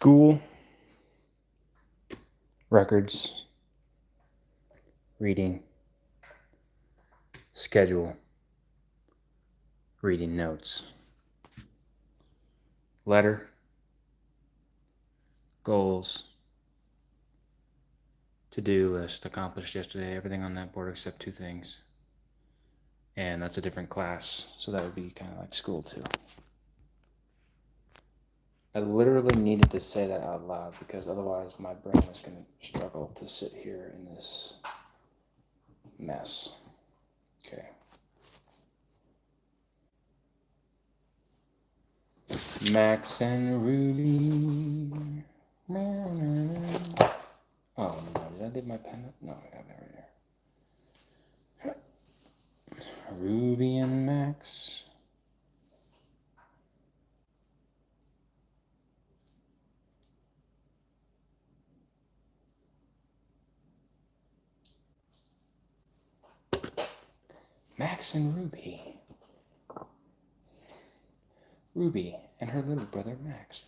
School, records, reading, schedule, reading notes, letter, goals, to-do list, accomplished yesterday, everything on that board except 2 things. And that's a different class, so that would be kind of like school too. I literally needed to say that out loud because otherwise my brain was going to struggle to sit here in this mess. Okay. Max and Ruby. Oh no, did I leave my pen? No, I got it right here. Ruby and Max. Max and Ruby. Ruby and her little brother Max.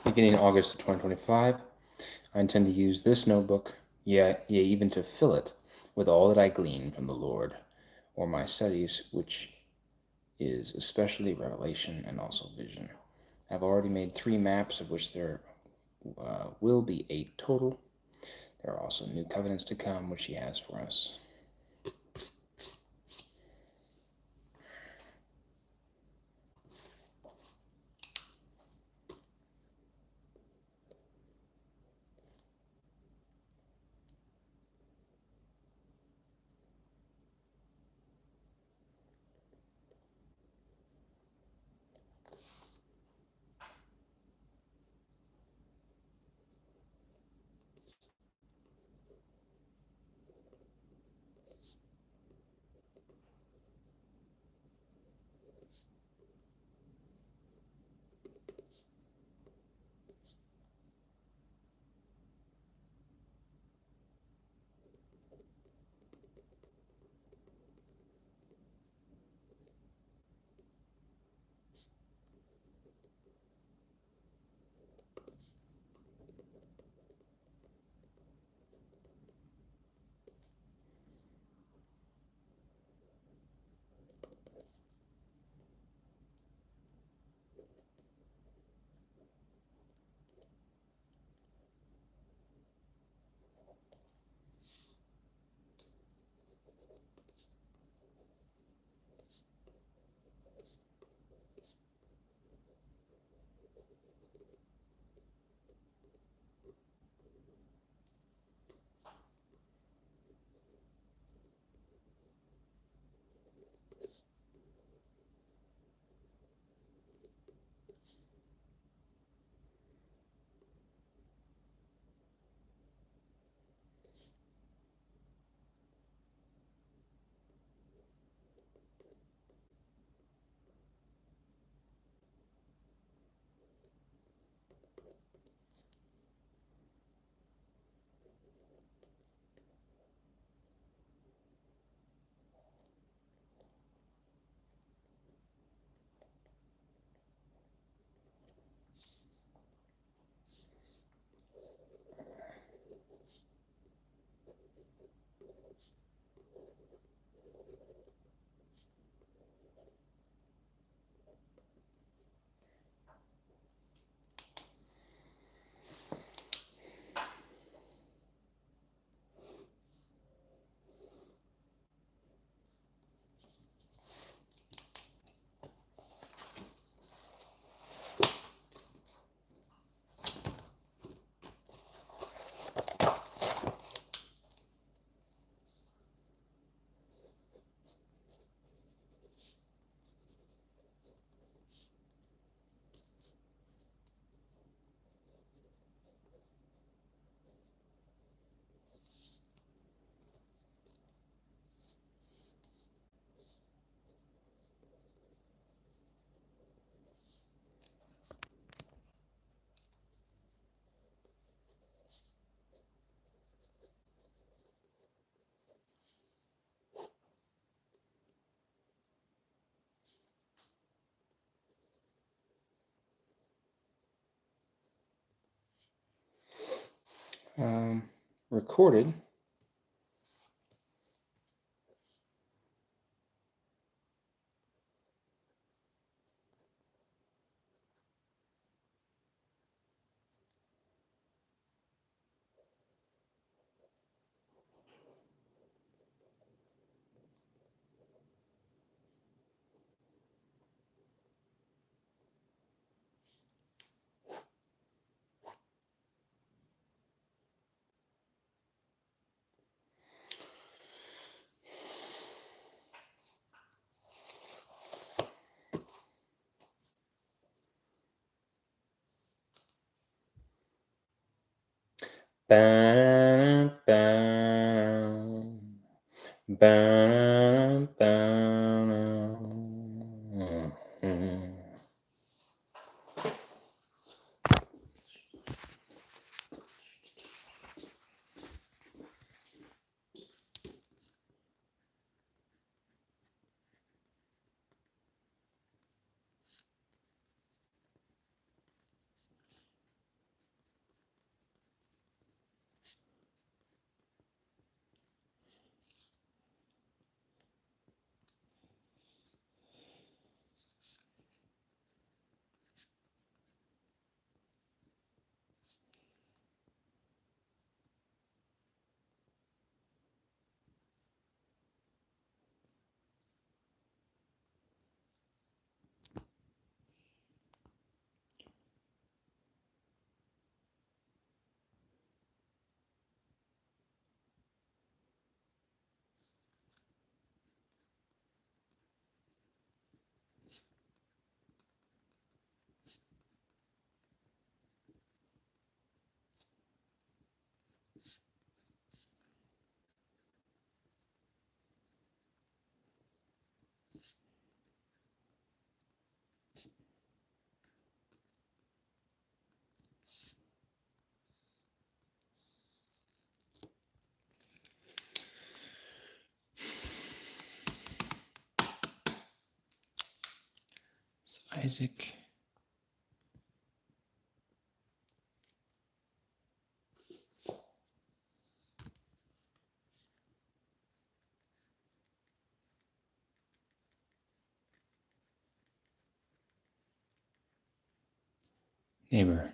Beginning August of 2025, I intend to use this notebook, yea, even to fill it with all that I glean from the Lord, or my studies, which is especially revelation and also vision. I've already made 3 maps, of which there will be 8 total. There are also new covenants to come, which he has for us. recorded Bam, bam, bam, bam. It's Isaac. Neighbor.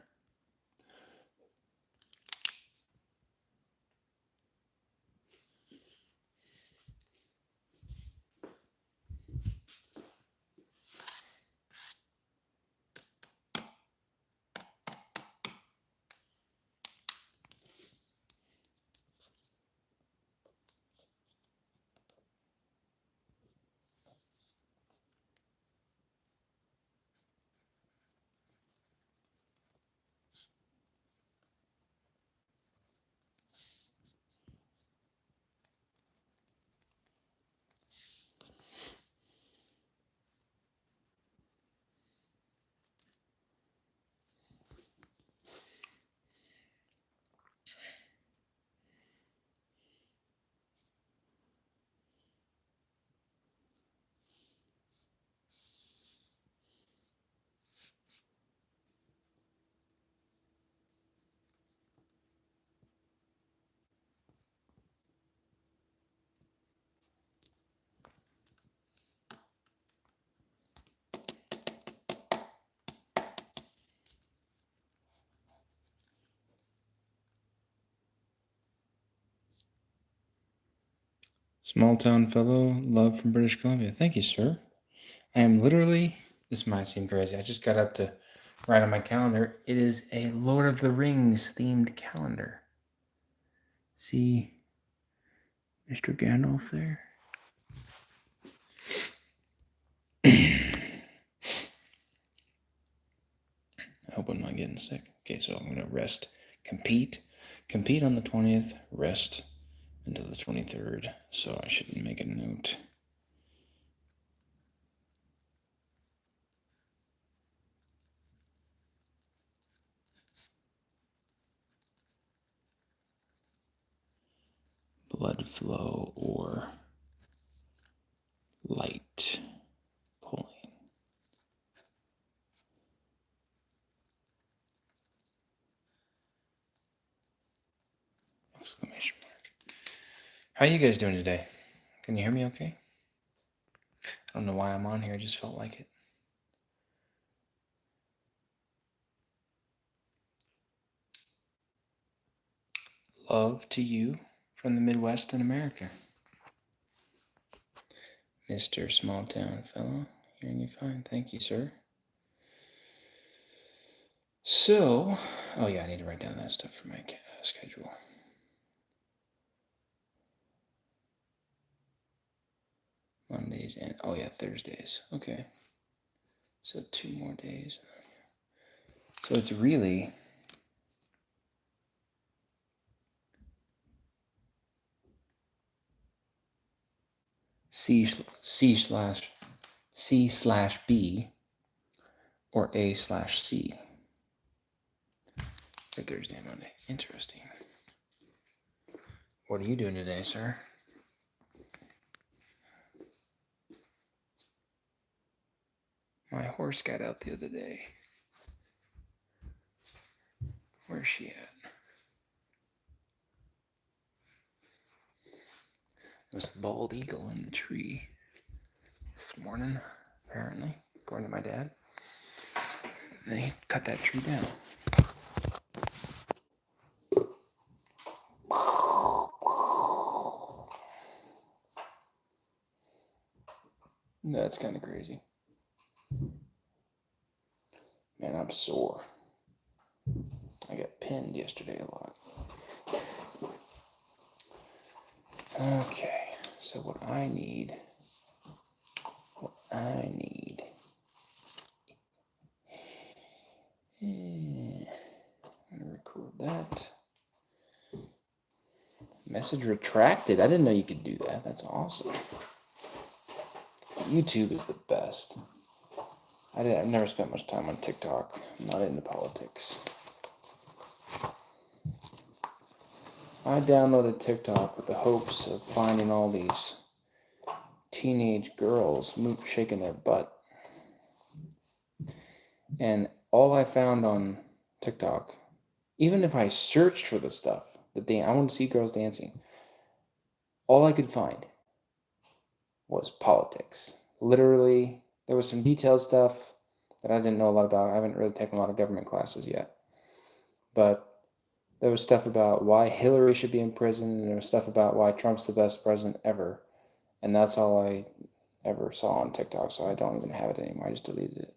Small town fellow, love from British Columbia. Thank you, sir. I am literally, this might seem crazy, I just got up to write on my calendar. It is a Lord of the Rings themed calendar. See Mr. Gandalf there? I hope I'm not getting sick. Okay, so I'm going to rest. Compete on the 20th, rest until the 23rd. So I shouldn't make a note. Blood flow or light pulling. Exclamation mark. How you guys doing today? Can you hear me okay? I don't know why I'm on here. I just felt like it. Love to you from the Midwest in America. Mr. Small Town Fellow, hearing you fine. Thank you, sir. So, oh yeah, I need to write down that stuff for my schedule. Mondays and, oh yeah, Thursdays. Okay. So 2 more days. So it's really C/B or A/C for Thursday and Monday. Interesting. What are you doing today, sir? My horse got out the other day. Where's she at? There was a bald eagle in the tree this morning, apparently, according to my dad. And he cut that tree down. That's kind of crazy. Man, I'm sore. I got pinned yesterday a lot. Okay, so what I need. I'm gonna record that. Message retracted. I didn't know you could do that. That's awesome. YouTube is the best. I've never spent much time on TikTok. I'm not into politics. I downloaded TikTok with the hopes of finding all these teenage girls shaking their butt. And all I found on TikTok, even if I searched for the stuff, I want to see girls dancing, all I could find was politics. Literally, there was some detailed stuff that I didn't know a lot about. I haven't really taken a lot of government classes yet. But there was stuff about why Hillary should be in prison, and there was stuff about why Trump's the best president ever. And that's all I ever saw on TikTok, so I don't even have it anymore. I just deleted it.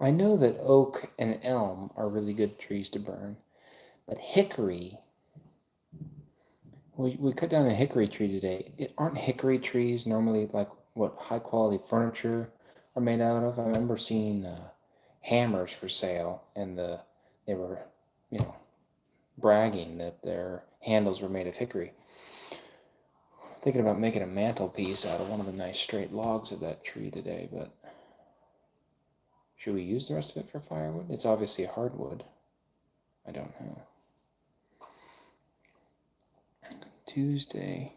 I know that oak and elm are really good trees to burn, but hickory We cut down a hickory tree today. Aren't hickory trees normally like what high quality furniture are made out of? I remember seeing hammers for sale, and they were, you know, bragging that their handles were made of hickory. Thinking about making a mantelpiece out of one of the nice straight logs of that tree today, but should we use the rest of it for firewood? It's obviously a hardwood. I don't know. Tuesday.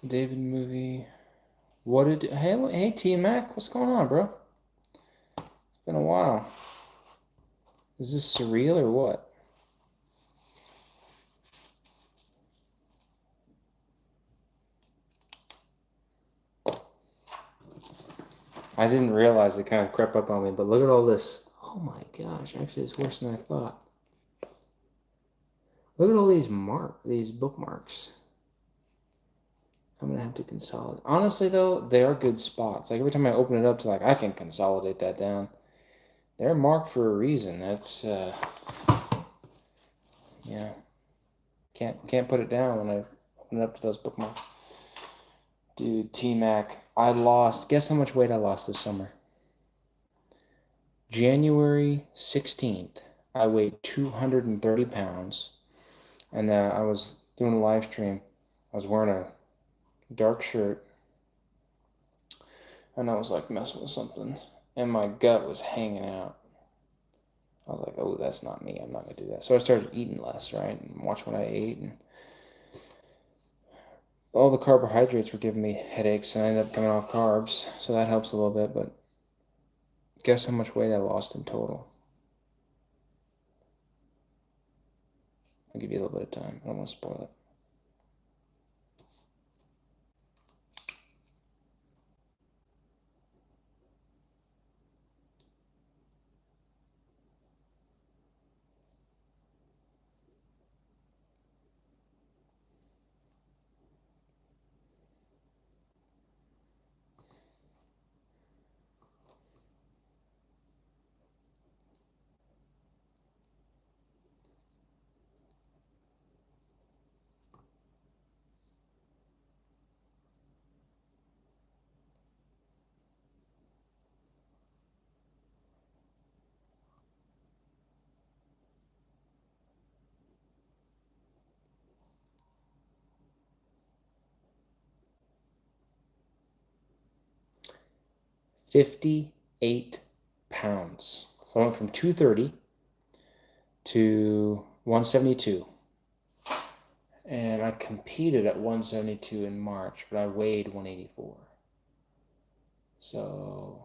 David movie. What did hey T Mac? What's going on, bro? It's been a while. Is this surreal or what? I didn't realize it kind of crept up on me, but look at all this. Oh my gosh, actually it's worse than I thought. Look at all these bookmarks. I'm gonna have to consolidate. Honestly, though, they are good spots. Like every time I open it up to like, I can consolidate that down. They're marked for a reason. That's yeah. Can't put it down when I open it up to those bookmarks. Dude, T-Mac, I lost. Guess how much weight I lost this summer? January 16th, I weighed 230 pounds. And I was doing a live stream. I was wearing a dark shirt. And I was like messing with something. And my gut was hanging out. I was like, oh, that's not me. I'm not going to do that. So I started eating less, right? And watch what I ate. And all the carbohydrates were giving me headaches. And I ended up coming off carbs. So that helps a little bit. But guess how much weight I lost in total? I'll give you a little bit of time. I don't want to spoil it. $58. So I went from 230 to 172. And I competed at 172 in March, but I weighed 184. So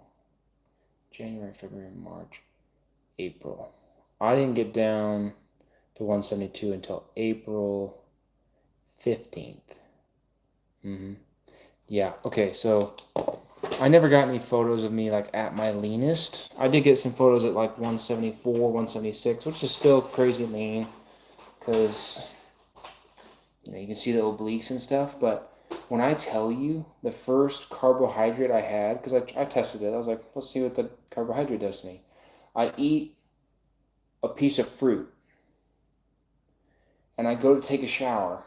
January, February, March, April. I didn't get down to 172 until April 15th. Yeah, okay, so I never got any photos of me like at my leanest. I did get some photos at like 174, 176, which is still crazy lean because you can see the obliques and stuff. But when I tell you the first carbohydrate I had, because I tested it, I was like, let's see what the carbohydrate does to me. I eat a piece of fruit and I go to take a shower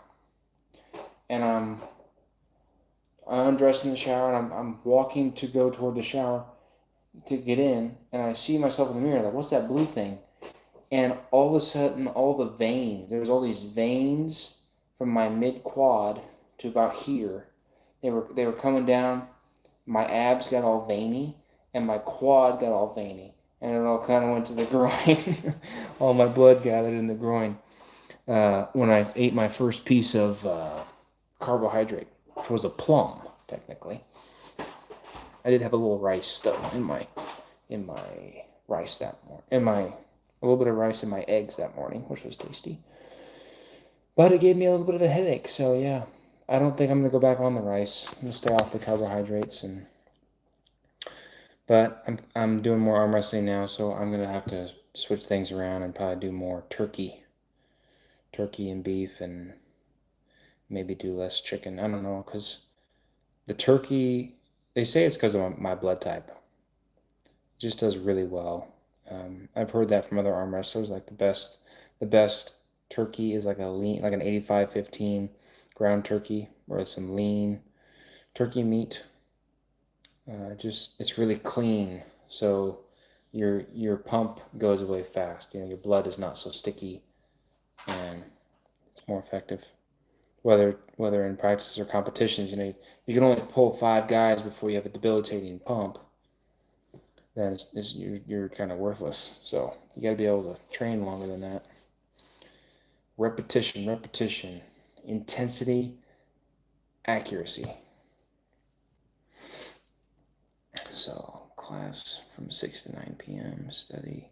and I undress in the shower and I'm walking to go toward the shower to get in, and I see myself in the mirror, like, what's that blue thing? And all of a sudden, all the veins, there was all these veins from my mid quad to about here. They were coming down. My abs got all veiny, and my quad got all veiny, and it all kind of went to the groin. All my blood gathered in the groin when I ate my first piece of carbohydrate, which was a plum, technically. I did have a little rice though in my rice that morning. A little bit of rice in my eggs that morning, which was tasty. But it gave me a little bit of a headache, so yeah. I don't think I'm gonna go back on the rice. I'm gonna stay off the carbohydrates but I'm doing more arm wrestling now, so I'm gonna have to switch things around and probably do more turkey and beef, and maybe do less chicken. I don't know, because the turkey, they say it's because of my blood type. It just does really well. I've heard that from other arm wrestlers. Like the best turkey is like a lean, like an 85-15 ground turkey, or some lean turkey meat. Just it's really clean, so your pump goes away fast. Your blood is not so sticky, and it's more effective. Whether in practices or competitions, you can only pull 5 guys before you have a debilitating pump. Then you're kind of worthless. So you got to be able to train longer than that. Repetition, intensity, accuracy. So class from 6 to 9 p.m. study,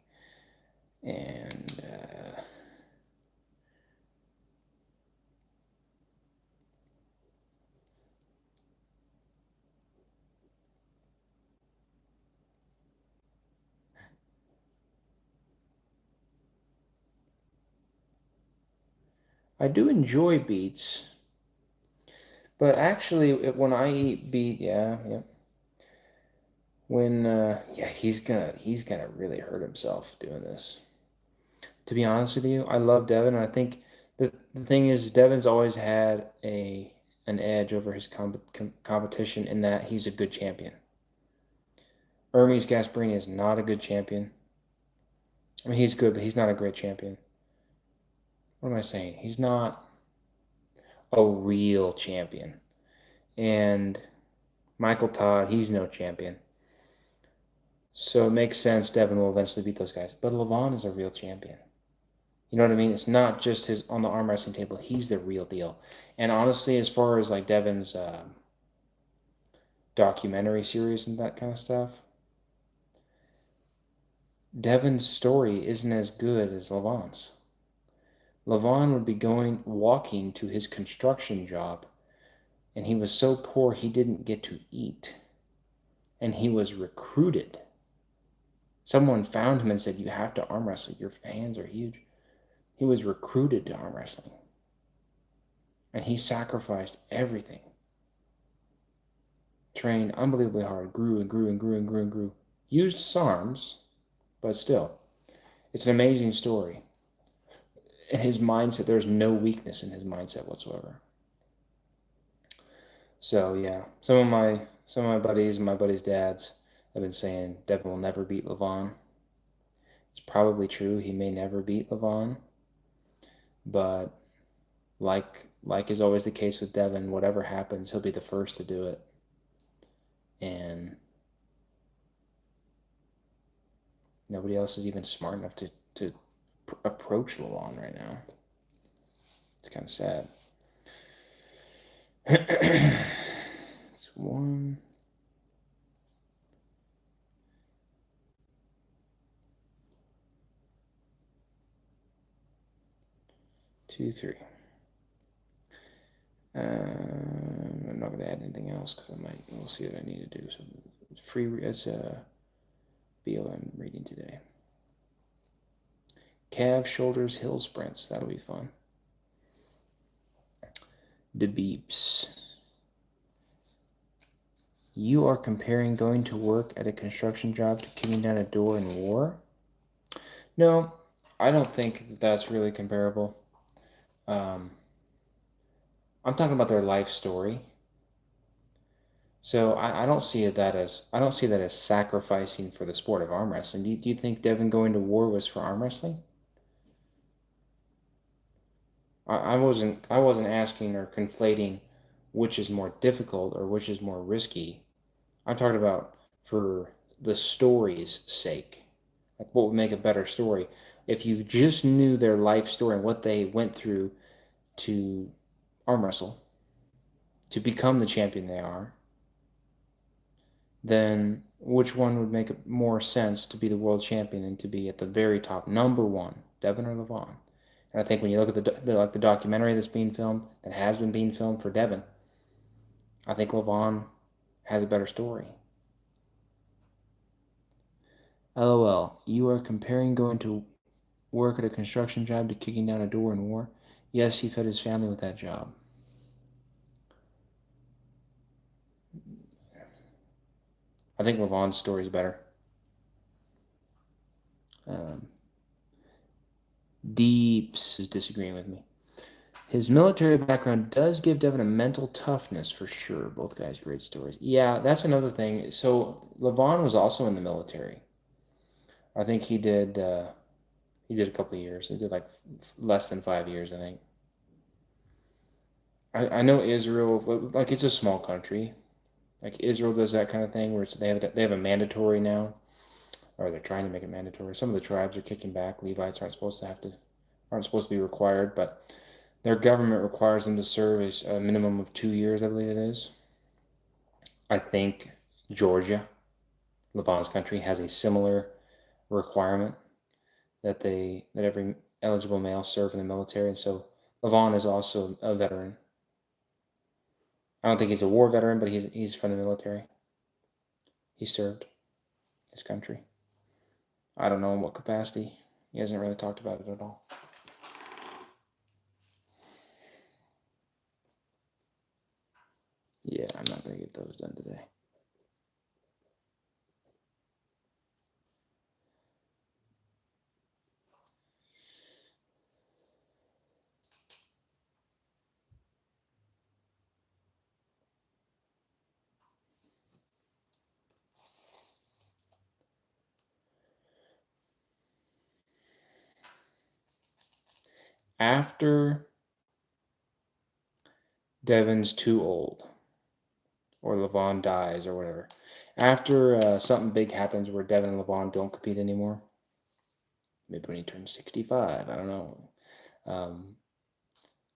and I do enjoy beets, but actually, when I eat beet, yeah. When he's gonna really hurt himself doing this. To be honest with you, I love Devin, and I think the thing is, Devin's always had an edge over his competition in that he's a good champion. Hermes Gasparini is not a good champion. I mean, he's good, but he's not a great champion. What am I saying? He's not a real champion. And Michael Todd, he's no champion. So it makes sense Devin will eventually beat those guys. But Levon is a real champion. You know what I mean? It's not just his on the arm wrestling table. He's the real deal. And honestly, as far as like Devin's documentary series and that kind of stuff, Devin's story isn't as good as Levon's. Levon would be walking to his construction job, and he was so poor he didn't get to eat. And he was recruited. Someone found him and said, "You have to arm wrestle. Your hands are huge." He was recruited to arm wrestling. And he sacrificed everything. Trained unbelievably hard, grew and grew and grew and grew and grew. Used SARMs, but still, it's an amazing story. And his mindset, there's no weakness in his mindset whatsoever. So yeah, some of my buddies and my buddies' dads have been saying Devin will never beat Levon. It's probably true. He may never beat Levon, but like is always the case with Devin, whatever happens, he'll be the first to do it. And nobody else is even smart enough to approach Levon right now. It's kind of sad. It's 1, 2, 3. I'm not going to add anything else because we'll see what I need to do. So it's a BOM reading today. Calves, shoulders, hill sprints. That'll be fun. The beeps. You are comparing going to work at a construction job to kicking down a door in war? No, I don't think that's really comparable. I'm talking about their life story. So I don't see that as sacrificing for the sport of arm wrestling. Do you think Devin going to war was for arm wrestling? I wasn't asking or conflating which is more difficult or which is more risky. I'm talking about for the story's sake. Like what would make a better story? If you just knew their life story and what they went through to arm wrestle, to become the champion they are, then which one would make more sense to be the world champion and to be at the very top, number one, Devin or Levon? And I think when you look at the documentary that's being filmed, that has been being filmed for Devin, I think Levon has a better story. LOL, you are comparing going to work at a construction job to kicking down a door in war? Yes, he fed his family with that job. I think Levon's story is better. Deeps is disagreeing with me. His military background does give Devin a mental toughness for sure. Both guys great stories. Yeah, that's another thing. So Levon was also in the military. I think he did a couple of years. He did like less than 5 years, I think. I know Israel, like it's a small country. Like Israel does that kind of thing where they have a mandatory now, or they're trying to make it mandatory. Some of the tribes are kicking back. Levites aren't supposed to be required, but their government requires them to serve a minimum of 2 years, I believe it is. I think Georgia, Levon's country, has a similar requirement that every eligible male serve in the military, and so Levon is also a veteran. I don't think he's a war veteran, but he's from the military. He served his country. I don't know in what capacity. He hasn't really talked about it at all. Yeah, I'm not going to get those done today. After Devin's too old, or Levon dies, or whatever, after something big happens where Devin and Levon don't compete anymore, maybe when he turns 65, I don't know.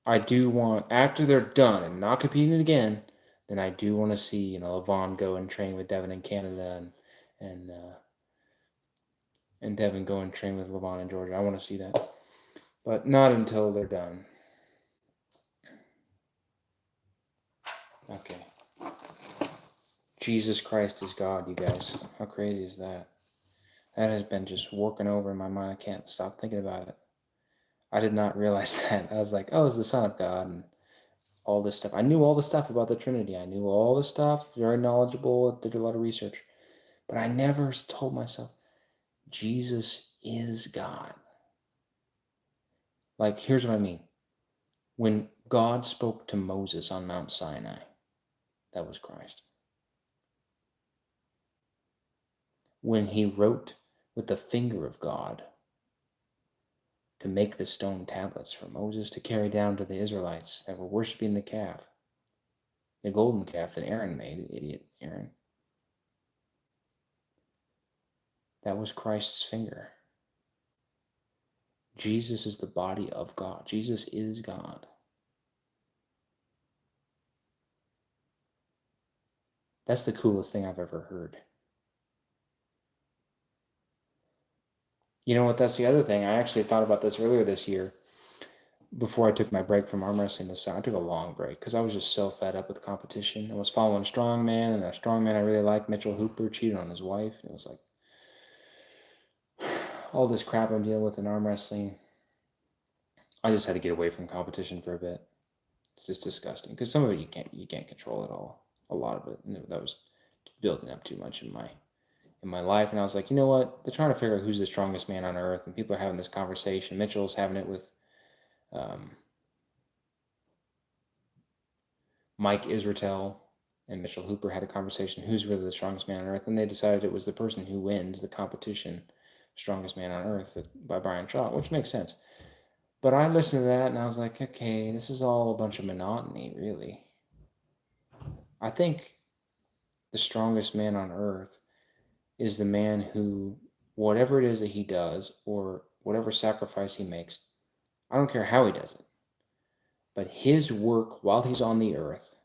I do want, after they're done and not competing again, then I do want to see, Levon go and train with Devin in Canada, and Devin go and train with Levon in Georgia. I want to see that, but not until they're done. Okay. Jesus Christ is God, you guys. How crazy is that? That has been just working over in my mind. I can't stop thinking about it. I did not realize that. I was like, oh, it's the Son of God and all this stuff. I knew all the stuff about the Trinity. I knew all the stuff, very knowledgeable, did a lot of research. But I never told myself, Jesus is God. Like, here's what I mean. When God spoke to Moses on Mount Sinai, that was Christ. When he wrote with the finger of God to make the stone tablets for Moses to carry down to the Israelites that were worshiping the calf, the golden calf that Aaron made, the idiot Aaron, that was Christ's finger. Jesus is the body of God. Jesus is God. That's the coolest thing I've ever heard. You know what? That's the other thing. I actually thought about this earlier this year before I took my break from arm wrestling this summer. I took a long break because I was just so fed up with competition. I was following a strongman, and a strongman I really liked, Mitchell Hooper, cheated on his wife. It was like all this crap I'm dealing with in arm wrestling. I just had to get away from competition for a bit. It's just disgusting because some of it you can't control at all. A lot of it, that was building up too much in my life, and I was like, you know what? They're trying to figure out who's the strongest man on earth, and people are having this conversation. Mitchell's having it with Mike Israetel, and Mitchell Hooper had a conversation. Who's really the strongest man on earth? And they decided it was the person who wins the competition, strongest man on earth, by Brian Shaw, which makes sense. But I listened to that and I was like, okay, this is all a bunch of monotony, really. I think the strongest man on earth is the man who, whatever it is that he does or whatever sacrifice he makes, I don't care how he does it, but his work while he's on the earth,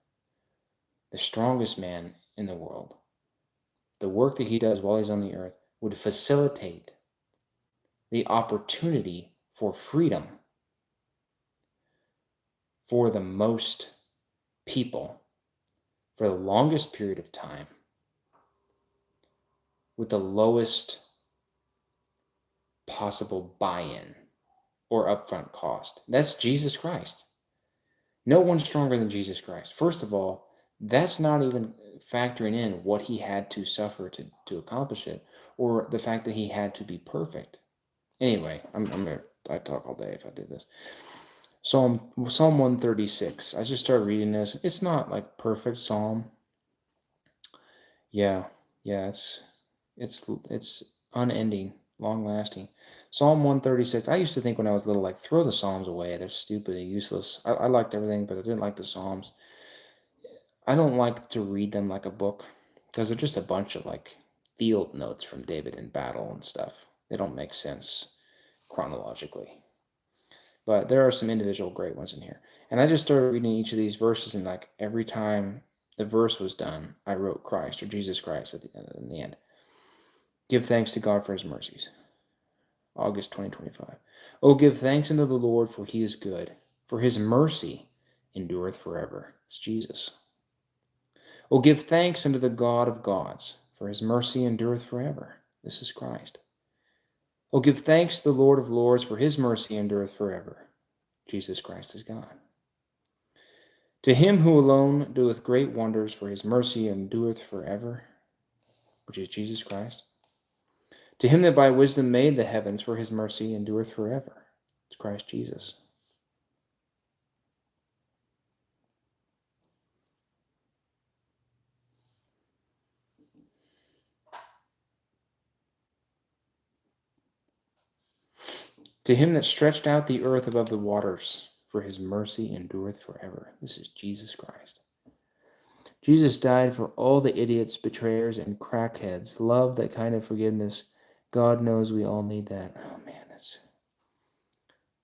the strongest man in the world, the work that he does while he's on the earth would facilitate the opportunity for freedom for the most people for the longest period of time with the lowest possible buy-in or upfront cost. That's Jesus Christ. No one's stronger than Jesus Christ. First of all, that's not even factoring in what he had to suffer to accomplish it, or the fact that he had to be perfect. Anyway, I'd talk all day if I did this. Psalm 136. I just started reading this. It's not like perfect psalm. Yeah, it's unending, long lasting. Psalm 136. I used to think when I was little, like, throw the Psalms away. They're stupid and useless. I liked everything, but I didn't like the Psalms. I don't like to read them like a book because they're just a bunch of like field notes from David in battle and stuff. They don't make sense chronologically. But there are some individual great ones in here. And I just started reading each of these verses, and like every time the verse was done, I wrote Christ or Jesus Christ in the end. Give thanks to God for his mercies. August 2025. Oh, give thanks unto the Lord, for he is good, for his mercy endureth forever. It's Jesus. Oh, give thanks unto the God of gods, for his mercy endureth forever. This is Christ. Oh, give thanks to the Lord of lords, for his mercy endureth forever. Jesus Christ is God. To him who alone doeth great wonders, for his mercy endureth forever, which is Jesus Christ. To him that by wisdom made the heavens, for his mercy endureth forever. It's Christ Jesus. To him that stretched out the earth above the waters, for his mercy endureth forever. This is Jesus Christ. Jesus died for all the idiots, betrayers, and crackheads. Love that kind of forgiveness. God knows we all need that. Oh man,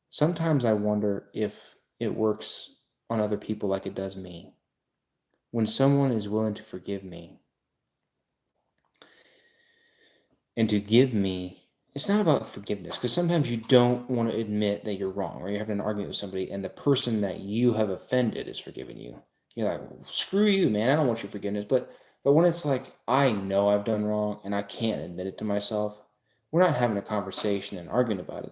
sometimes I wonder if it works on other people like it does me. When someone is willing to forgive me and to give me, it's not about forgiveness, because sometimes you don't want to admit that you're wrong, or you're having an argument with somebody and the person that you have offended is forgiving you. You're like, well, screw you, man, I don't want your forgiveness. But when it's like, I know I've done wrong and I can't admit it to myself, we're not having a conversation and arguing about it.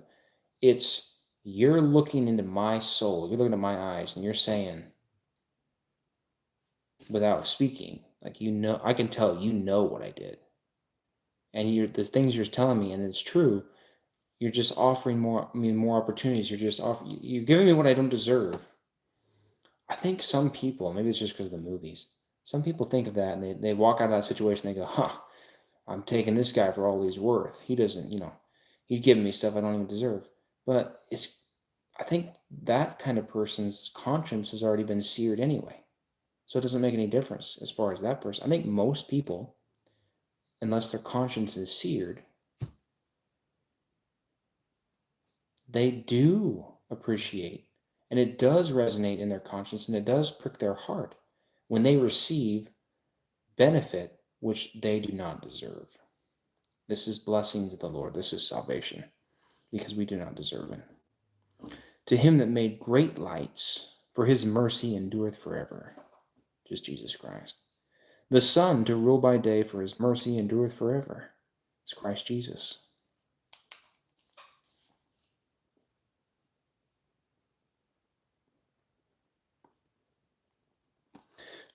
It's, you're looking into my soul, you're looking at my eyes, and you're saying, without speaking, like, you know, I can tell you know what I did. And the things you're telling me, and it's true, you're just offering more opportunities. You're giving me what I don't deserve. I think some people, maybe it's just because of the movies, some people think of that and they walk out of that situation and they go, I'm taking this guy for all he's worth. He doesn't, he's giving me stuff I don't even deserve. But I think that kind of person's conscience has already been seared anyway. So it doesn't make any difference as far as that person. I think most people, unless their conscience is seared, they do appreciate, and it does resonate in their conscience, and it does prick their heart when they receive benefit which they do not deserve. This is blessings of the Lord. This is salvation, because we do not deserve it. To him that made great lights, for his mercy endureth forever. Just Jesus Christ. The sun to rule by day, for his mercy endureth forever. It's Christ Jesus.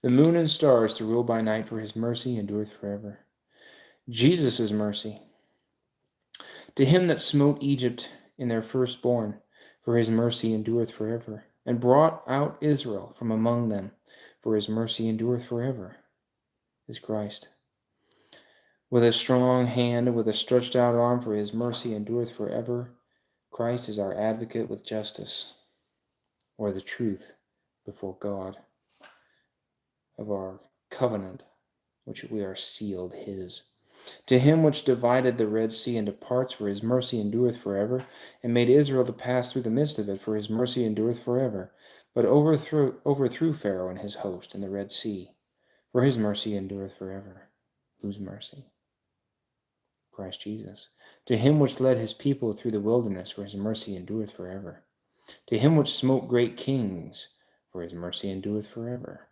The moon and stars to rule by night, for his mercy endureth forever. Jesus' mercy. To him that smote Egypt in their firstborn, for his mercy endureth forever, and brought out Israel from among them, for his mercy endureth forever, is Christ. With a strong hand, with a stretched out arm, for his mercy endureth forever, Christ is our advocate with justice, or the truth before God, of our covenant, which we are sealed his. To him which divided the Red Sea into parts, for his mercy endureth forever, and made Israel to pass through the midst of it, for his mercy endureth forever, but overthrew Pharaoh and his host in the Red Sea, for his mercy endureth forever. Whose mercy? Christ Jesus. To him which led his people through the wilderness, for his mercy endureth forever. To him which smote great kings, for his mercy endureth forever,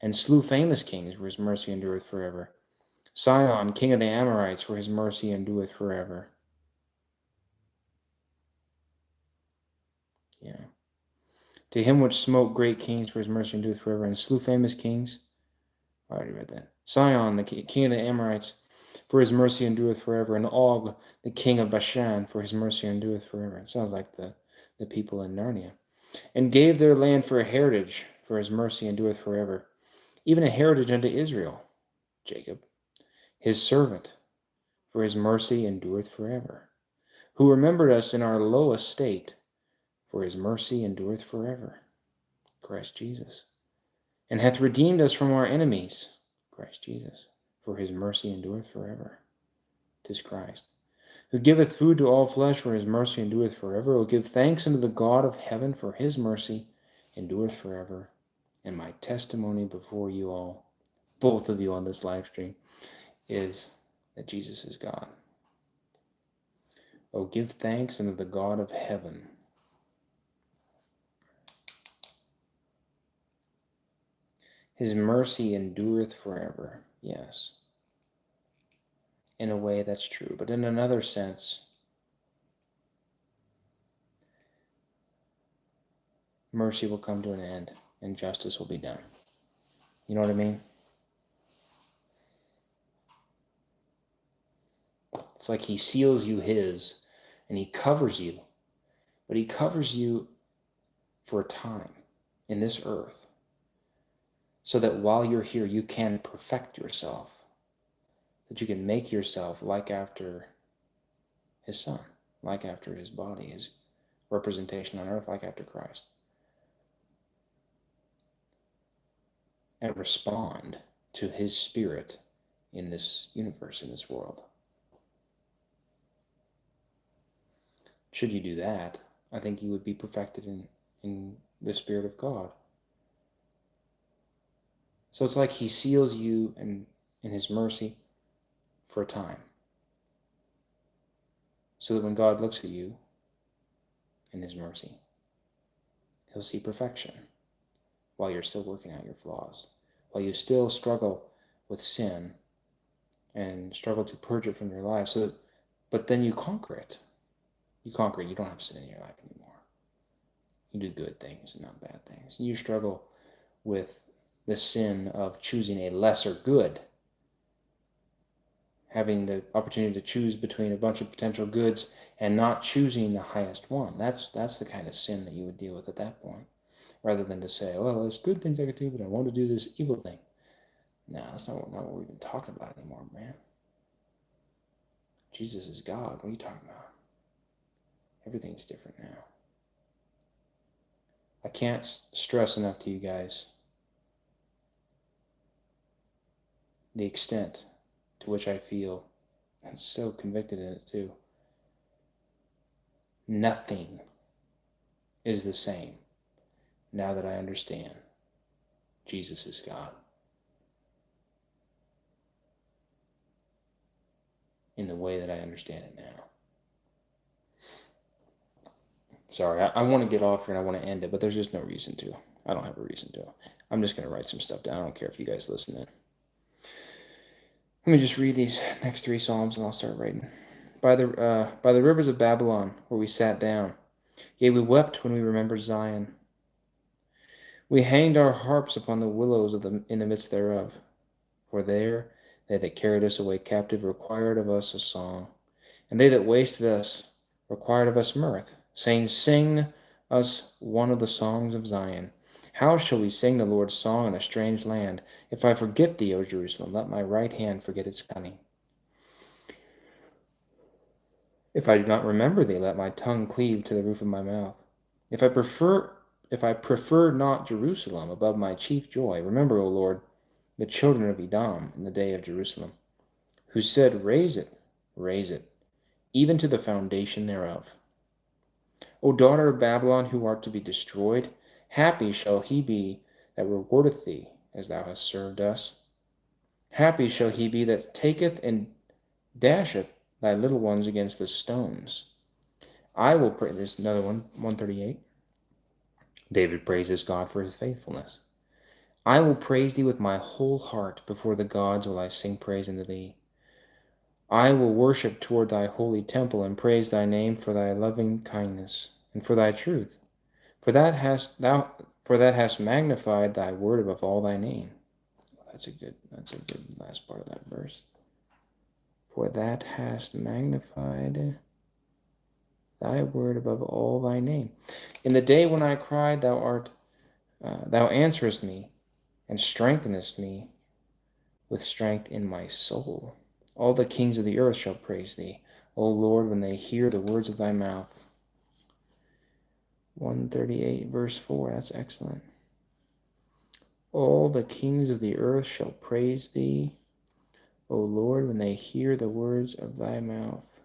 and slew famous kings, for his mercy endureth forever. Sihon, king of the Amorites, for his mercy endureth forever. Yeah. To him which smote great kings, for his mercy endureth forever, and slew famous kings. I already read that. Sihon, the king of the Amorites, for his mercy endureth forever, and Og, the king of Bashan, for his mercy endureth forever. It sounds like the people in Narnia. And gave their land for a heritage, for his mercy endureth forever, even a heritage unto Israel, Jacob, his servant, for his mercy endureth forever, who remembered us in our low estate, for his mercy endureth forever, Christ Jesus, and hath redeemed us from our enemies, Christ Jesus, for his mercy endureth forever. 'Tis Christ, who giveth food to all flesh, for his mercy endureth forever, who give thanks unto the God of heaven, for his mercy endureth forever. And my testimony before you all, both of you on this live stream, is that Jesus is God. Oh, give thanks unto the God of heaven. His mercy endureth forever. Yes. In a way, that's true. But in another sense, mercy will come to an end. and justice will be done. You know what I mean? It's like he seals you his, and he covers you. But he covers you for a time in this earth, so that while you're here, you can perfect yourself, that you can make yourself like after his son, like after his body, his representation on earth, like after Christ. And respond to his spirit in this universe, in this world. Should you do that, I think you would be perfected in the Spirit of God. So it's like he seals you in his mercy for a time, so that when God looks at you in his mercy, he'll see perfection while you're still working out your flaws, while you still struggle with sin and struggle to purge it from your life. But then you conquer it. You conquer it. You don't have sin in your life anymore. You do good things and not bad things. You struggle with the sin of choosing a lesser good, having the opportunity to choose between a bunch of potential goods and not choosing the highest one. That's the kind of sin that you would deal with at that point, rather than to say, well, there's good things I could do, but I want to do this evil thing. No, that's not what we're even talking about anymore, man. Jesus is God. What are you talking about? Everything's different now. I can't stress enough to you guys the extent to which I feel, and so convicted in it too. Nothing is the same now that I understand Jesus is God. In the way that I understand it now. Sorry, I want to get off here and I want to end it, but there's just no reason to. I don't have a reason to. I'm just going to write some stuff down. I don't care if you guys listen in. Let me just read these next 3 Psalms and I'll start writing. By the rivers of Babylon, where we sat down, yea, we wept when we remembered Zion. We hanged our harps upon the willows in the midst thereof. For there they that carried us away captive required of us a song, and they that wasted us required of us mirth, saying, sing us one of the songs of Zion. How shall we sing the Lord's song in a strange land? If I forget thee, O Jerusalem, let my right hand forget its cunning. If I do not remember thee, let my tongue cleave to the roof of my mouth. If I prefer not Jerusalem above my chief joy, remember, O Lord, the children of Edom in the day of Jerusalem, who said, raise it, even to the foundation thereof. O daughter of Babylon, who art to be destroyed, happy shall he be that rewardeth thee, as thou hast served us. Happy shall he be that taketh and dasheth thy little ones against the stones. I will pray. There's another one, 138. David praises God for his faithfulness. I will praise thee with my whole heart. Before the gods will I sing praise unto thee. I will worship toward thy holy temple and praise thy name for thy loving kindness and for thy truth. For that hast magnified thy word above all thy name. That's a good last part of that verse. For that hast magnified thy word above all thy name. In the day when I cried, thou answerest me, and strengthenest me with strength in my soul. All the kings of the earth shall praise thee, O Lord, when they hear the words of thy mouth. 138 verse 4, that's excellent. All the kings of the earth shall praise thee, O Lord, when they hear the words of thy mouth.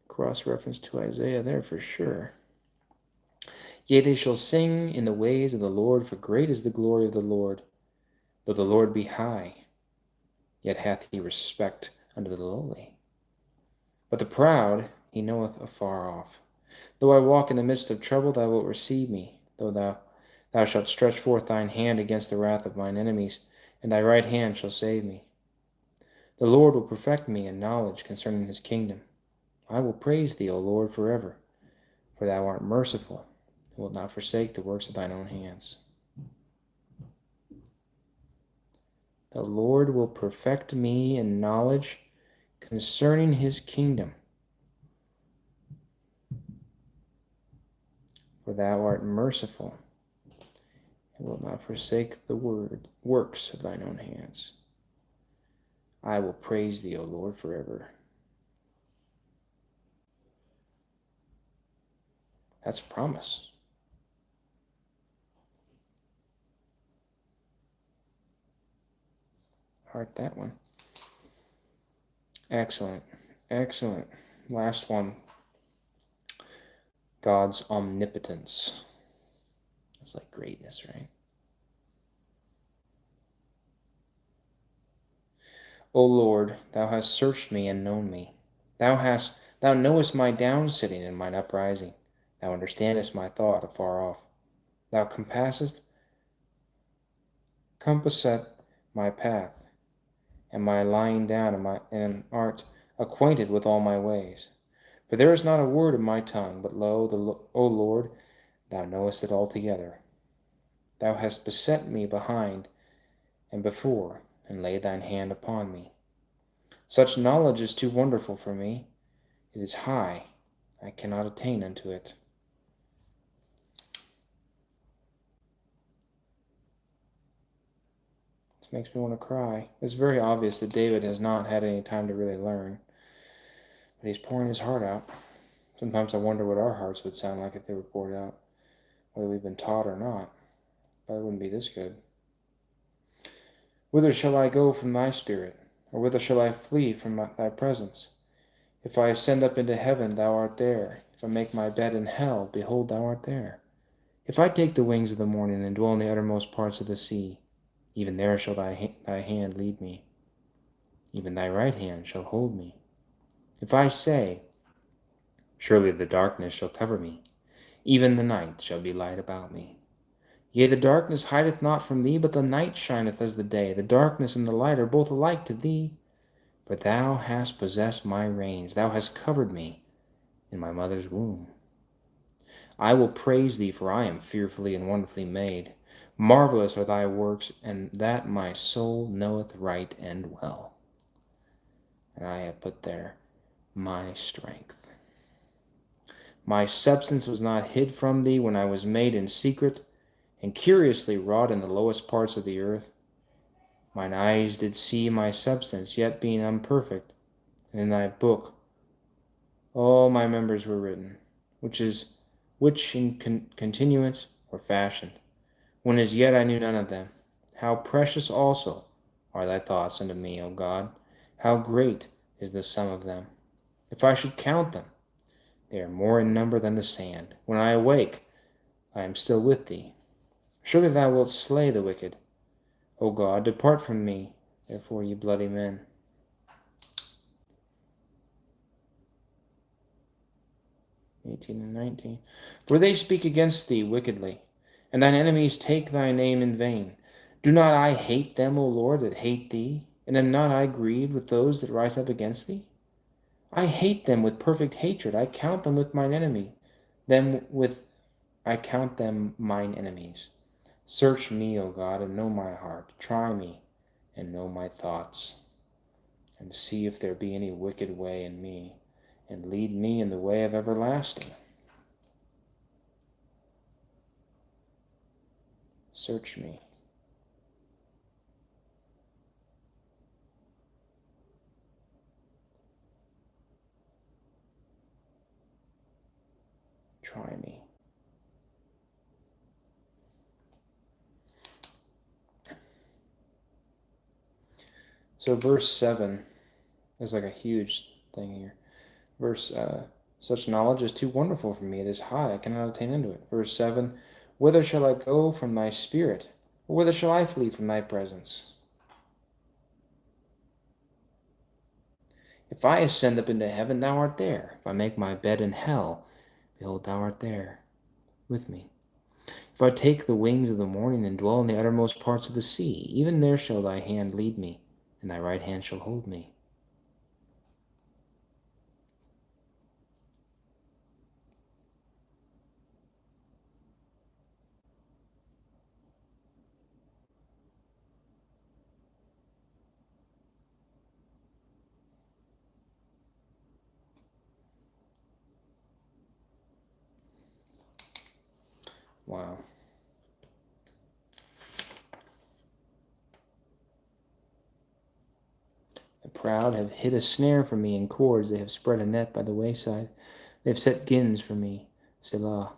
Cross-reference to Isaiah there for sure. Yea, they shall sing in the ways of the Lord, for great is the glory of the Lord. Though the Lord be high, yet hath he respect unto the lowly. But the proud he knoweth afar off. Though I walk in the midst of trouble, thou wilt receive me. Though thou shalt stretch forth thine hand against the wrath of mine enemies, and thy right hand shall save me. The Lord will perfect me in knowledge concerning his kingdom. I will praise thee, O Lord, forever, for thou art merciful, and wilt not forsake the works of thine own hands. The Lord will perfect me in knowledge concerning his kingdom. For thou art merciful, and wilt not forsake the works of thine own hands. I will praise thee, O Lord, forever. That's a promise. Heart that one. Excellent. Excellent. Last one. God's omnipotence. That's like greatness, right? O Lord, thou hast searched me and known me. Thou knowest my down sitting and mine uprising. Thou understandest my thought afar off. Thou compassest my path, and my lying down, and art acquainted with all my ways. For there is not a word of my tongue, but lo, O Lord, thou knowest it altogether. Thou hast beset me behind and before, and laid thine hand upon me. Such knowledge is too wonderful for me. It is high, I cannot attain unto it. This makes me want to cry. It's very obvious that David has not had any time to really learn, but he's pouring his heart out. Sometimes I wonder what our hearts would sound like if they were poured out, whether we've been taught or not. But it wouldn't be this good. Whither shall I go from thy spirit? Or whither shall I flee from thy presence? If I ascend up into heaven, thou art there. If I make my bed in hell, behold, thou art there. If I take the wings of the morning and dwell in the uttermost parts of the sea, even there shall thy hand lead me. Even thy right hand shall hold me. If I say, surely the darkness shall cover me, even the night shall be light about me. Yea, the darkness hideth not from thee, but the night shineth as the day. The darkness and the light are both alike to thee. For thou hast possessed my reins. Thou hast covered me in my mother's womb. I will praise thee, for I am fearfully and wonderfully made. Marvelous are thy works, and that my soul knoweth right and well. And I have put there my strength. My substance was not hid from thee when I was made in secret, and curiously wrought in the lowest parts of the earth. Mine eyes did see my substance, yet being imperfect, and in thy book all my members were written, which in continuance were fashioned, when as yet I knew none of them. How precious also are thy thoughts unto me, O God! How great is the sum of them! If I should count them, they are more in number than the sand. When I awake, I am still with thee. Surely thou wilt slay the wicked. O God, depart from me, therefore, ye bloody men. (18 and 19). For they speak against thee wickedly, and thine enemies take thy name in vain. Do not I hate them, O Lord, that hate thee? And am not I grieved with those that rise up against thee? I hate them with perfect hatred. I count them mine enemies. Search me, O God, and know my heart. Try me, and know my thoughts. And see if there be any wicked way in me, and lead me in the way of everlasting. Search me. Try me. So verse 7 is like a huge thing here. Such knowledge is too wonderful for me. It is high. I cannot attain unto it. Verse 7, whither shall I go from thy spirit? Or whither shall I flee from thy presence? If I ascend up into heaven, thou art there. If I make my bed in hell, behold, thou art there with me. If I take the wings of the morning and dwell in the uttermost parts of the sea, even there shall thy hand lead me, and thy right hand shall hold me. Wow. The proud have hid a snare for me in cords. They have spread a net by the wayside. They have set gins for me. Selah.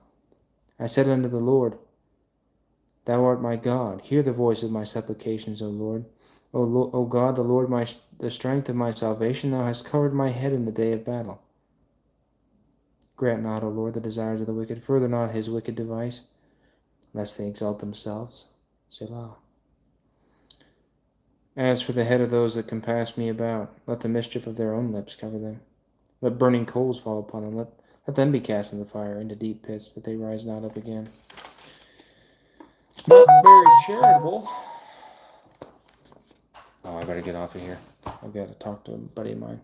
I said unto the Lord, Thou art my God. Hear the voice of my supplications, O Lord. O God, the Lord, the strength of my salvation, Thou hast covered my head in the day of battle. Grant not, O Lord, the desires of the wicked. Further not his wicked device, lest they exalt themselves. Selah. As for the head of those that compass me about, let the mischief of their own lips cover them. Let burning coals fall upon them. Let them be cast in the fire, into deep pits, that they rise not up again. Not very charitable. Oh, I better get off of here. I've got to talk to a buddy of mine.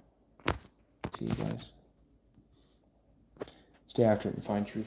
See you guys. Stay after it and find truth.